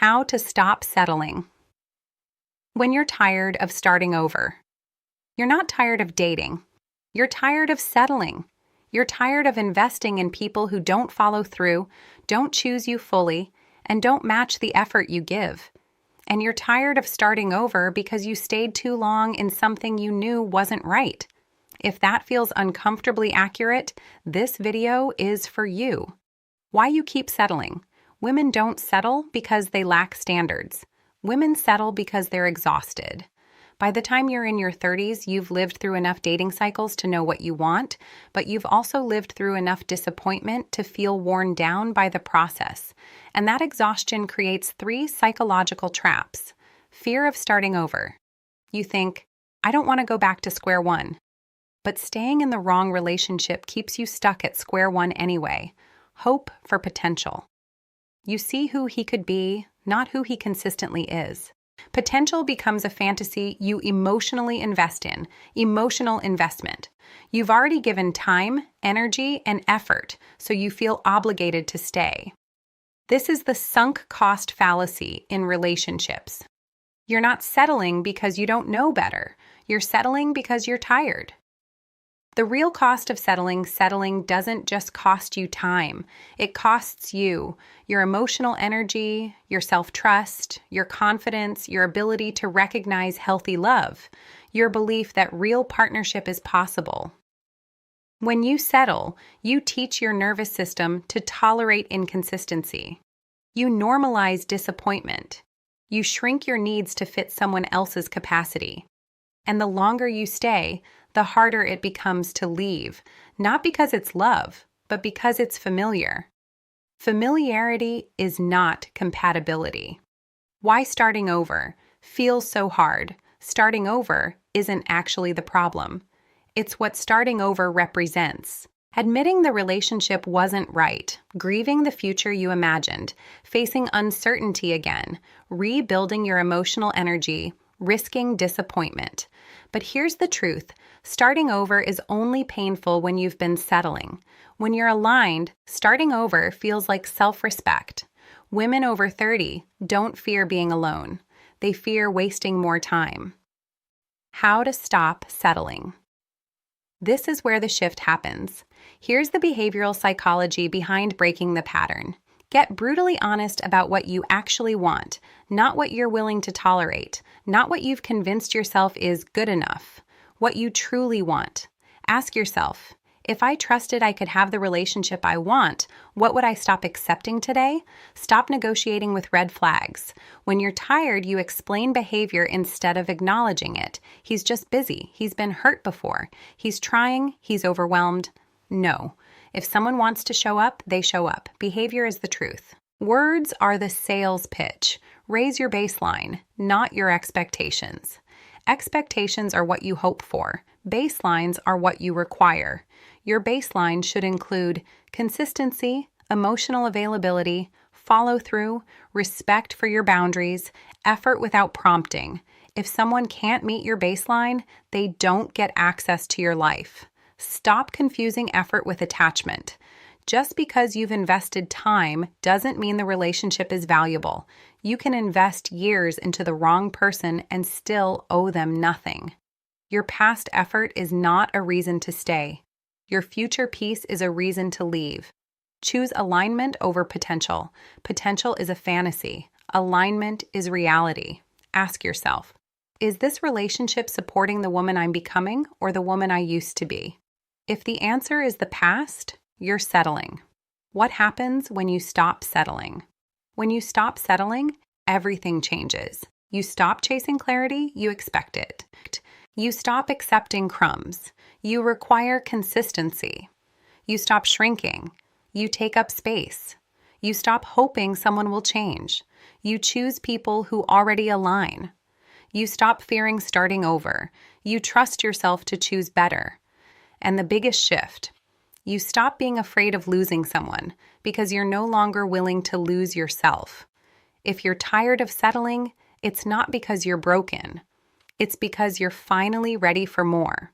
How to stop settling. When you're tired of starting over, you're not tired of dating. You're tired of settling. You're tired of investing in people who don't follow through, don't choose you fully, and don't match the effort you give. And you're tired of starting over because you stayed too long in something you knew wasn't right. If that feels uncomfortably accurate, this video is for you. Why you keep settling. Women don't settle because they lack standards. Women settle because they're exhausted. By the time you're in your 30s, you've lived through enough dating cycles to know what you want, but you've also lived through enough disappointment to feel worn down by the process. And that exhaustion creates 3 psychological traps. Fear of starting over. You think, I don't want to go back to square one. But staying in the wrong relationship keeps you stuck at square one anyway. Hope for potential. You see who he could be, not who he consistently is. Potential becomes a fantasy you emotionally invest in, emotional investment. You've already given time, energy, and effort, so you feel obligated to stay. This is the sunk cost fallacy in relationships. You're not settling because you don't know better. You're settling because you're tired. The real cost of settling doesn't just cost you time. It costs you, your emotional energy, your self-trust, your confidence, your ability to recognize healthy love, your belief that real partnership is possible. When you settle, you teach your nervous system to tolerate inconsistency. You normalize disappointment. You shrink your needs to fit someone else's capacity. And the longer you stay, the harder it becomes to leave, not because it's love, but because it's familiar. Familiarity is not compatibility. Why starting over feels so hard? Starting over isn't actually the problem. It's what starting over represents. Admitting the relationship wasn't right, grieving the future you imagined, facing uncertainty again, rebuilding your emotional energy, risking disappointment. But here's the truth. Starting over is only painful when you've been settling. When you're aligned, starting over feels like self-respect. Women over 30 don't fear being alone. They fear wasting more time. How to stop settling. This is where the shift happens. Here's the behavioral psychology behind breaking the pattern. Get brutally honest about what you actually want, not what you're willing to tolerate, not what you've convinced yourself is good enough, what you truly want. Ask yourself, if I trusted I could have the relationship I want, what would I stop accepting today? Stop negotiating with red flags. When you're tired, you explain behavior instead of acknowledging it. He's just busy. He's been hurt before. He's trying. He's overwhelmed. No. If someone wants to show up, they show up. Behavior is the truth. Words are the sales pitch. Raise your baseline, not your expectations. Expectations are what you hope for. Baselines are what you require. Your baseline should include consistency, emotional availability, follow-through, respect for your boundaries, effort without prompting. If someone can't meet your baseline, they don't get access to your life. Stop confusing effort with attachment. Just because you've invested time doesn't mean the relationship is valuable. You can invest years into the wrong person and still owe them nothing. Your past effort is not a reason to stay. Your future peace is a reason to leave. Choose alignment over potential. Potential is a fantasy. Alignment is reality. Ask yourself, is this relationship supporting the woman I'm becoming or the woman I used to be? If the answer is the past, you're settling. What happens when you stop settling? When you stop settling, everything changes. You stop chasing clarity, you expect it. You stop accepting crumbs. You require consistency. You stop shrinking. You take up space. You stop hoping someone will change. You choose people who already align. You stop fearing starting over. You trust yourself to choose better. And the biggest shift, you stop being afraid of losing someone because you're no longer willing to lose yourself. If you're tired of settling, it's not because you're broken. It's because you're finally ready for more.